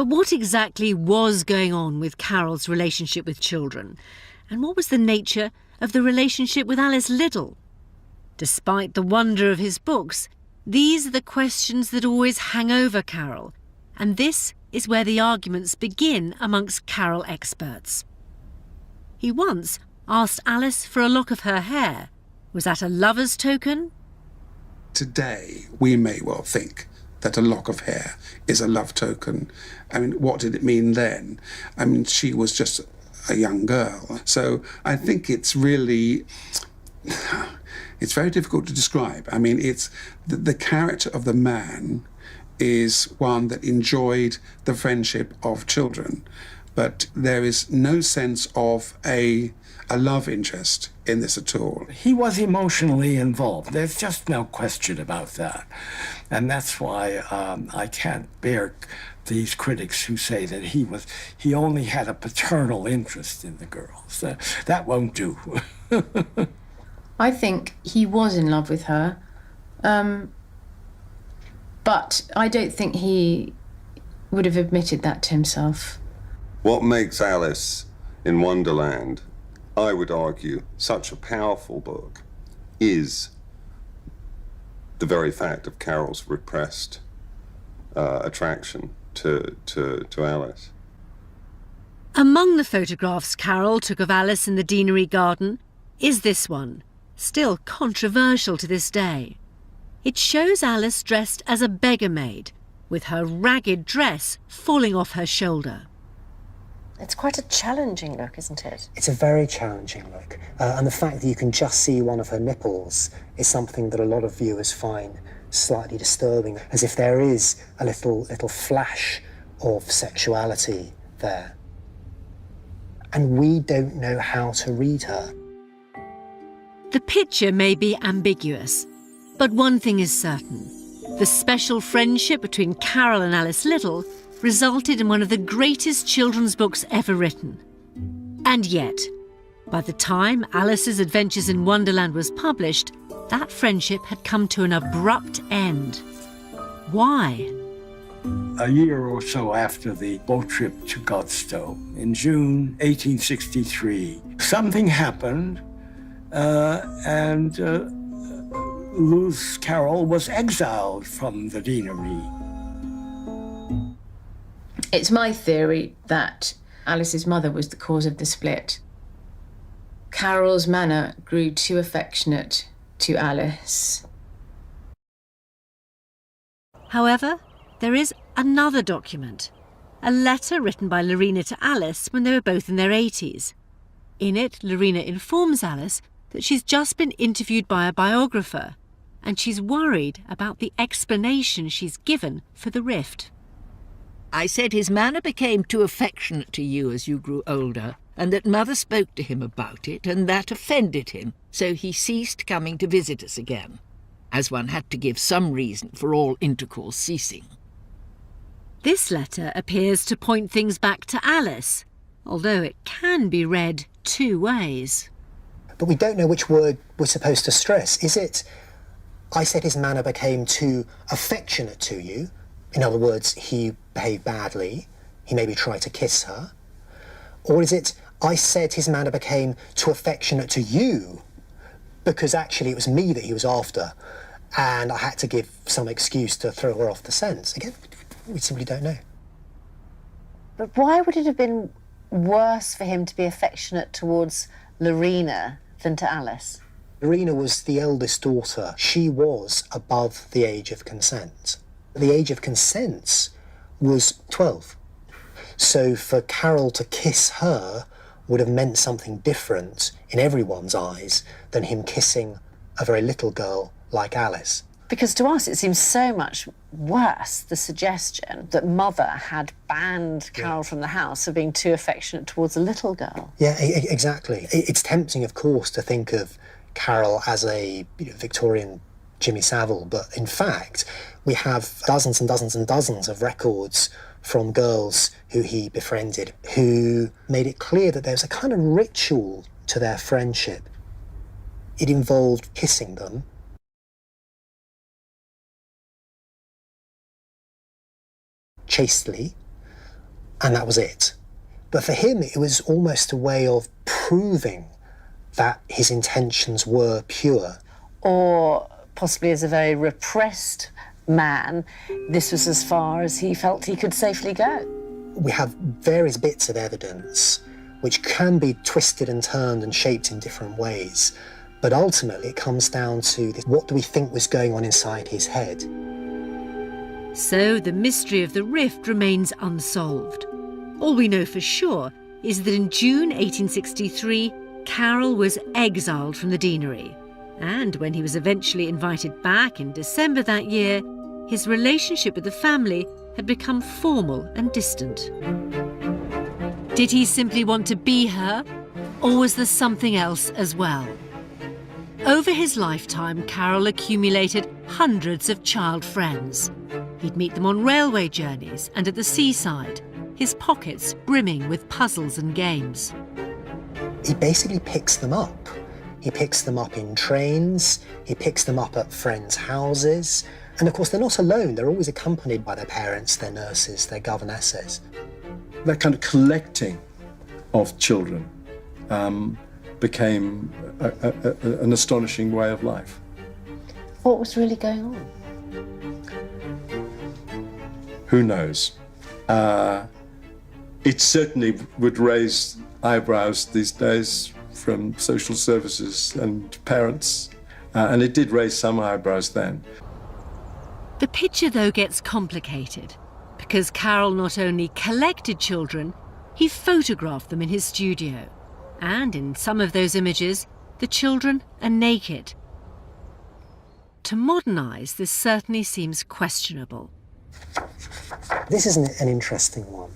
But what exactly was going on with Carroll's relationship with children? And what was the nature of the relationship with Alice Liddell? Despite the wonder of his books, these are the questions that always hang over Carroll, and this is where the arguments begin amongst Carroll experts. He once asked Alice for a lock of her hair. Was that a lover's token? Today, we may well think that a lock of hair is a love token. I mean, what did it mean then? I mean, she was just a young girl. So I think it's really... it's very difficult to describe. I mean, it's the character of the man is one that enjoyed the friendship of children, but there is no sense of a love interest in this at all. He was emotionally involved. There's just no question about that. And that's why I can't bear these critics who say that he only had a paternal interest in the girls. That won't do. I think he was in love with her, but I don't think he would have admitted that to himself. What makes Alice in Wonderland, I would argue, such a powerful book is the very fact of Carroll's repressed attraction to Alice. Among the photographs Carroll took of Alice in the Deanery garden is this one, still controversial to this day. It shows Alice dressed as a beggar maid, with her ragged dress falling off her shoulder. It's quite a challenging look, isn't it? It's a very challenging look. And the fact that you can just see one of her nipples is something that a lot of viewers find slightly disturbing, as if there is a little flash of sexuality there. And we don't know how to read her. The picture may be ambiguous, but one thing is certain. The special friendship between Carroll and Alice Liddell resulted in one of the greatest children's books ever written. And yet, by the time Alice's Adventures in Wonderland was published, that friendship had come to an abrupt end. Why? A year or so after the boat trip to Godstow, in June 1863, something happened, and Lewis Carroll was exiled from the deanery. It's my theory that Alice's mother was the cause of the split. Carroll's manner grew too affectionate to Alice. However, there is another document, a letter written by Lorena to Alice when they were both in their 80s. In it, Lorena informs Alice that she's just been interviewed by a biographer, and she's worried about the explanation she's given for the rift. I said his manner became too affectionate to you as you grew older, and that Mother spoke to him about it, and that offended him, so he ceased coming to visit us again, as one had to give some reason for all intercourse ceasing. This letter appears to point things back to Alice, although it can be read two ways. But we don't know which word we're supposed to stress. Is it, I said his manner became too affectionate to you? In other words, he behaved badly, he maybe tried to kiss her? Or is it, I said his manner became too affectionate to you because actually it was me that he was after and I had to give some excuse to throw her off the scent? Again, we simply don't know. But why would it have been worse for him to be affectionate towards Lorena than to Alice? Lorena was the eldest daughter. She was above the age of consent. The age of consent was 12. So for Carroll to kiss her would have meant something different in everyone's eyes than him kissing a very little girl like Alice. Because to us it seems so much worse, the suggestion that Mother had banned Carroll from the house for being too affectionate towards a little girl. Yeah, exactly. It's tempting, of course, to think of Carroll as a Victorian Jimmy Savile, but in fact, we have dozens and dozens and dozens of records from girls who he befriended who made it clear that there's a kind of ritual to their friendship. It involved kissing them, chastely, and that was it. But for him, it was almost a way of proving that his intentions were pure. Or possibly as a very repressed man, this was as far as he felt he could safely go. We have various bits of evidence which can be twisted and turned and shaped in different ways. But ultimately, it comes down to this, what do we think was going on inside his head? So the mystery of the rift remains unsolved. All we know for sure is that in June 1863, Carroll was exiled from the deanery. And when he was eventually invited back in December that year, his relationship with the family had become formal and distant. Did he simply want to be her, or was there something else as well? Over his lifetime, Carroll accumulated hundreds of child friends. He'd meet them on railway journeys and at the seaside, his pockets brimming with puzzles and games. He basically picks them up. He picks them up in trains, he picks them up at friends' houses, and of course they're not alone, they're always accompanied by their parents, their nurses, their governesses. That kind of collecting of children became an astonishing way of life. What was really going on? Who knows? It certainly would raise eyebrows these days from social services and parents, and it did raise some eyebrows then. The picture, though, gets complicated because Carroll not only collected children, he photographed them in his studio. And in some of those images, the children are naked. To modernise, this certainly seems questionable. This is an interesting one,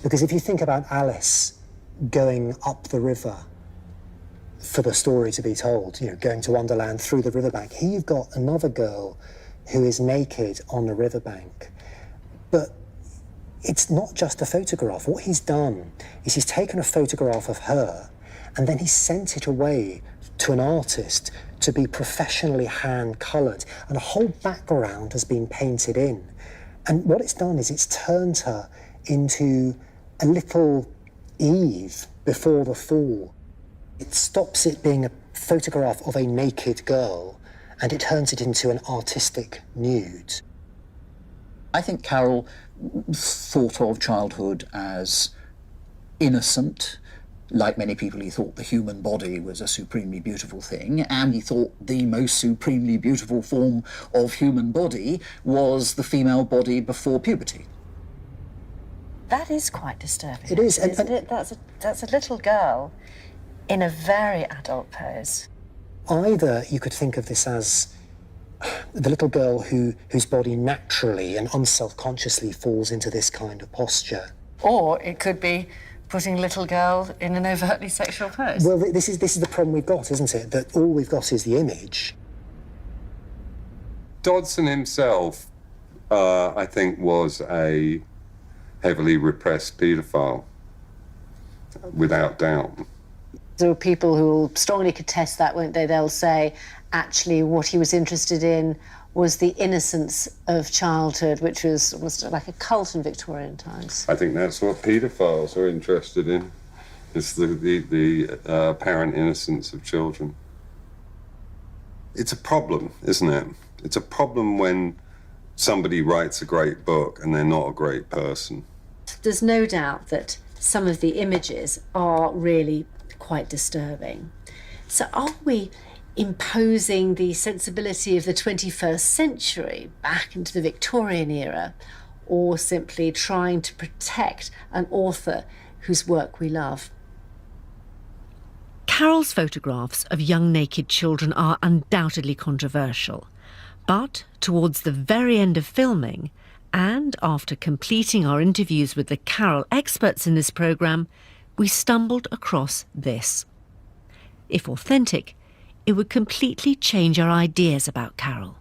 because if you think about Alice going up the river for the story to be told, going to Wonderland through the riverbank, here you've got another girl who is naked on the riverbank. But it's not just a photograph. What he's done is he's taken a photograph of her and then he sent it away to an artist to be professionally hand-coloured, and a whole background has been painted in. And what it's done is it's turned her into a little Eve before the fall. It stops it being a photograph of a naked girl and it turns it into an artistic nude. I think Carroll thought of childhood as innocent. Like many people, he thought the human body was a supremely beautiful thing, and he thought the most supremely beautiful form of human body was the female body before puberty. That is quite disturbing. It is, isn't it? That's a little girl in a very adult pose. Either you could think of this as the little girl whose body naturally and unselfconsciously falls into this kind of posture. Or it could be putting little girl in an overtly sexual pose. Well, this is the problem we've got, isn't it? That all we've got is the image. Dodson himself, I think, was a heavily repressed paedophile, without doubt. There were people who will strongly contest that, won't they? They'll say, actually, what he was interested in was the innocence of childhood, which was almost like a cult in Victorian times. I think that's what paedophiles are interested in, is the apparent innocence of children. It's a problem, isn't it? It's a problem when somebody writes a great book and they're not a great person. There's no doubt that some of the images are really quite disturbing. So are we imposing the sensibility of the 21st century back into the Victorian era, or simply trying to protect an author whose work we love? Carroll's photographs of young naked children are undoubtedly controversial, but towards the very end of filming, and after completing our interviews with the Carroll experts in this programme, we stumbled across this. If authentic, it would completely change our ideas about Carroll.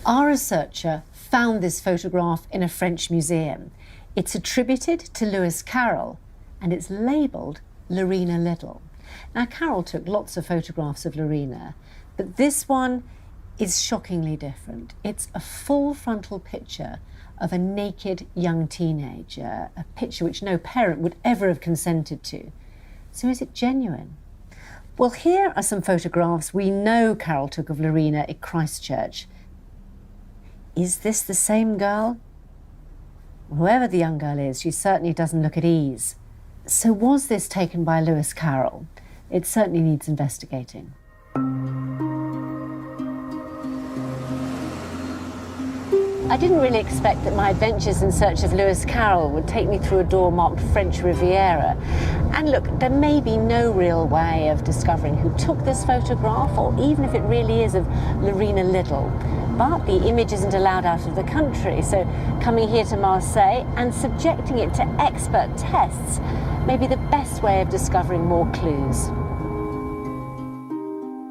Our researcher found this photograph in a French museum. It's attributed to Lewis Carroll and it's labelled Lorena Little. Now, Carroll took lots of photographs of Lorena, but this one is shockingly different. It's a full frontal picture of a naked young teenager, a picture which no parent would ever have consented to. So is it genuine? Well, here are some photographs we know Carroll took of Lorena at Christchurch. Is this the same girl? Whoever the young girl is, she certainly doesn't look at ease. So was this taken by Lewis Carroll? It certainly needs investigating. I didn't really expect that my adventures in search of Lewis Carroll would take me through a door marked French Riviera. And look, there may be no real way of discovering who took this photograph, or even if it really is of Lorena Little. But the image isn't allowed out of the country, so coming here to Marseille and subjecting it to expert tests may be the best way of discovering more clues.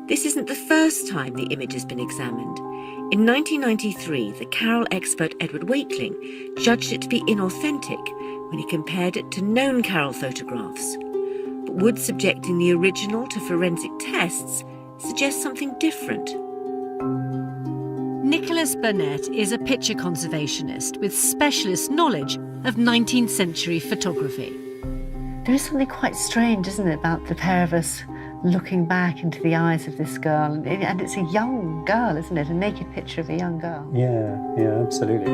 This isn't the first time the image has been examined. In 1993, the Carroll expert Edward Wakeling judged it to be inauthentic when he compared it to known Carroll photographs. But would subjecting the original to forensic tests suggest something different? Nicholas Burnett is a picture conservationist with specialist knowledge of 19th century photography. There is something quite strange, isn't it, about the pair of us looking back into the eyes of this girl. And it's a young girl, isn't it? A naked picture of a young girl. Yeah, absolutely.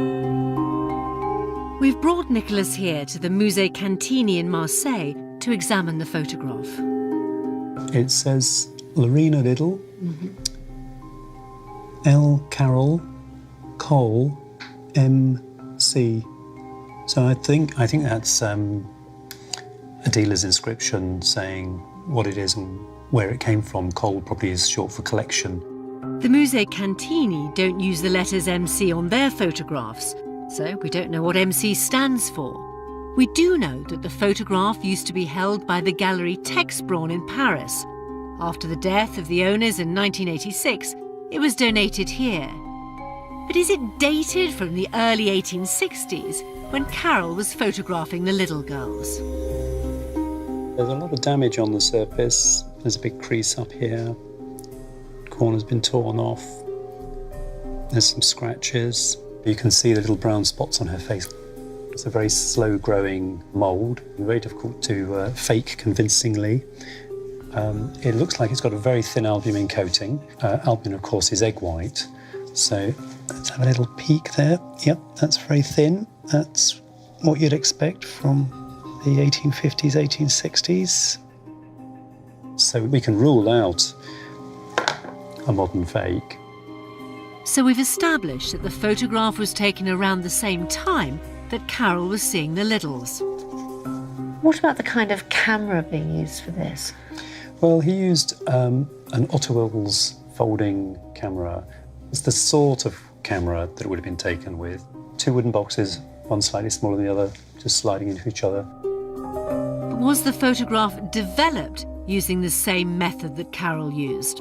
We've brought Nicholas here to the Musée Cantini in Marseille to examine the photograph. It says Lorena Little, L. Carroll, Cole, M.C. So I think that's a dealer's inscription saying what it is and where it came from. Cole probably is short for collection. The Musée Cantini don't use the letters MC on their photographs, so we don't know what MC stands for. We do know that the photograph used to be held by the Gallery Texbron in Paris. After the death of the owners in 1986, it was donated here. But is it dated from the early 1860s, when Carroll was photographing the little girls? There's a lot of damage on the surface. There's a big crease up here. Corner's been torn off. There's some scratches. You can see the little brown spots on her face. It's a very slow-growing mould, very difficult to fake convincingly. It looks like it's got a very thin albumin coating. Albumin, of course, is egg white. So let's have a little peek there. Yep, that's very thin. That's what you'd expect from the 1850s, 1860s. So we can rule out a modern fake. So we've established that the photograph was taken around the same time that Carroll was seeing the Littles. What about the kind of camera being used for this? Well, he used an Otto Wills folding camera. It's the sort of camera that it would have been taken with. Two wooden boxes, one slightly smaller than the other, just sliding into each other. But was the photograph developed using the same method that Carroll used?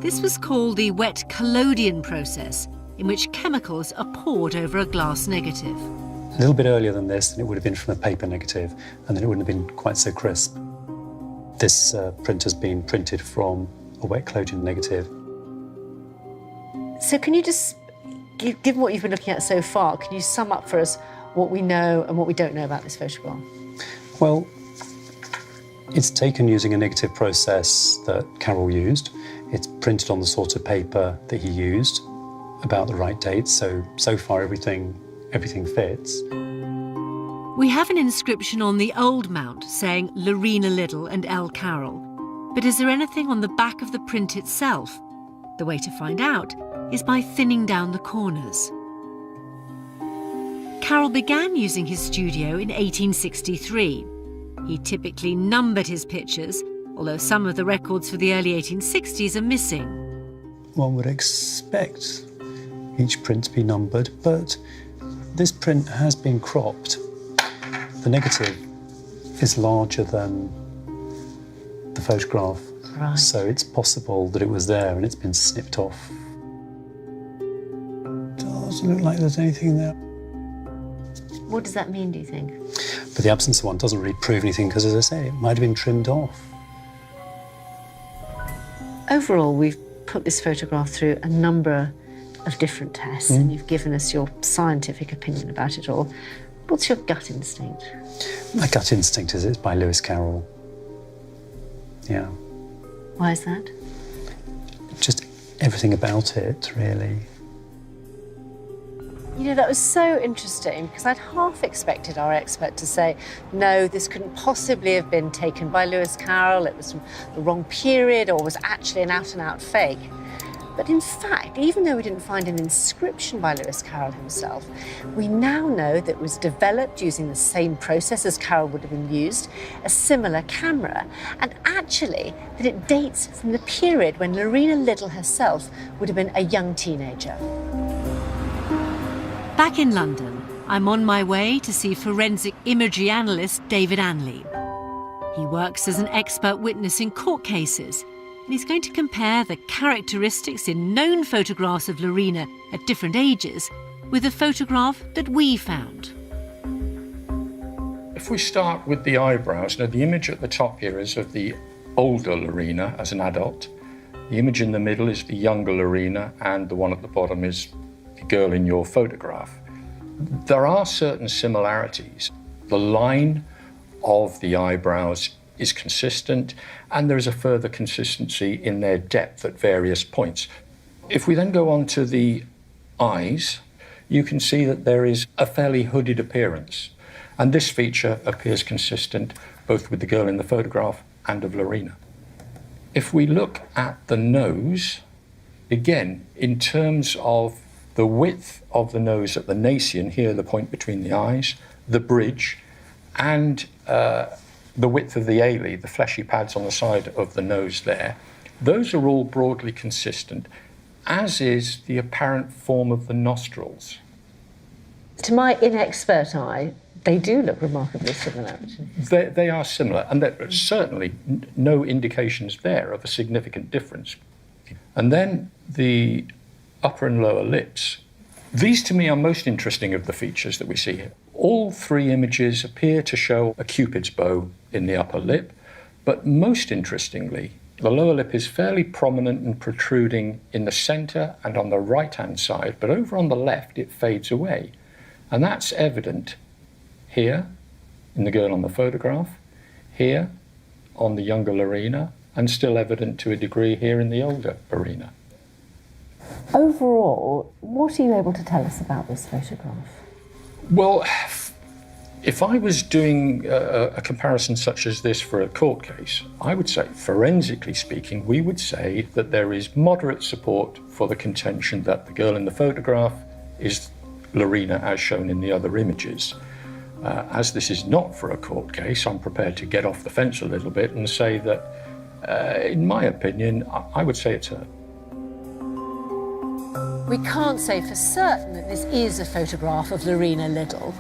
This was called the wet collodion process, in which chemicals are poured over a glass negative. A little bit earlier than this, and it would have been from a paper negative, and then it wouldn't have been quite so crisp. This print has been printed from a wet collodion negative. So can you just, given what you've been looking at so far, can you sum up for us what we know and what we don't know about this photograph? Well, it's taken using a negative process that Carroll used. It's printed on the sort of paper that he used, about the right date, so far everything fits. We have an inscription on the old mount saying Lorena Little and L. Carroll. But is there anything on the back of the print itself? The way to find out is by thinning down the corners. Carroll began using his studio in 1863. He typically numbered his pictures, although some of the records for the early 1860s are missing. One would expect each print to be numbered, but this print has been cropped. The negative is larger than the photograph, Right. so it's possible that it was there and it's been snipped off. Doesn't look like there's anything there. What does that mean, do you think? But the absence of one doesn't really prove anything because, as I say, it might have been trimmed off. Overall, we've put this photograph through a number of different tests and you've given us your scientific opinion about it all. What's your gut instinct? My gut instinct is it's by Lewis Carroll. Yeah. Why is that? Just everything about it, really. You know, that was so interesting because I'd half expected our expert to say, no, this couldn't possibly have been taken by Lewis Carroll, it was from the wrong period or was actually an out-and-out fake. But in fact, even though we didn't find an inscription by Lewis Carroll himself, we now know that it was developed using the same process as Carroll would have been used, a similar camera, and actually that it dates from the period when Lorena Little herself would have been a young teenager. Back in London, I'm on my way to see forensic imagery analyst David Anley. He works as an expert witness in court cases, and he's going to compare the characteristics in known photographs of Lorena at different ages with a photograph that we found. If we start with the eyebrows, now the image at the top here is of the older Lorena as an adult. The image in the middle is the younger Lorena, and the one at the bottom is the girl in your photograph. There are certain similarities. The line of the eyebrows is consistent, and there is a further consistency in their depth at various points. If we then go on to the eyes, you can see that there is a fairly hooded appearance, and this feature appears consistent both with the girl in the photograph and of Lorena. If we look at the nose, again, in terms of the width of the nose at the nascion, here the point between the eyes, the bridge, and the width of the alae, the fleshy pads on the side of the nose there, those are all broadly consistent, as is the apparent form of the nostrils. To my inexpert eye, they do look remarkably similar. They are similar, and there are certainly no indications there of a significant difference. And then the upper and lower lips. These to me are most interesting of the features that we see here. All three images appear to show a cupid's bow in the upper lip, but most interestingly, the lower lip is fairly prominent and protruding in the centre and on the right-hand side, but over on the left it fades away. And that's evident here in the girl on the photograph, here on the younger Lorena, and still evident to a degree here in the older Lorena. Overall, what are you able to tell us about this photograph? Well, if I was doing a comparison such as this for a court case, I would say, forensically speaking, we would say that there is moderate support for the contention that the girl in the photograph is Lorena as shown in the other images. As this is not for a court case, I'm prepared to get off the fence a little bit and say that, in my opinion, I would say it's her. We can't say for certain that this is a photograph of Lorena Little,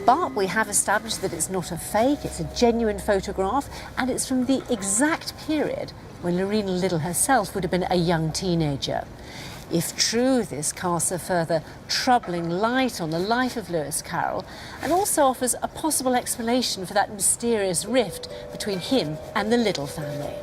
but we have established that it's not a fake, it's a genuine photograph, and it's from the exact period when Lorena Little herself would have been a young teenager. If true, this casts a further troubling light on the life of Lewis Carroll and also offers a possible explanation for that mysterious rift between him and the Little family.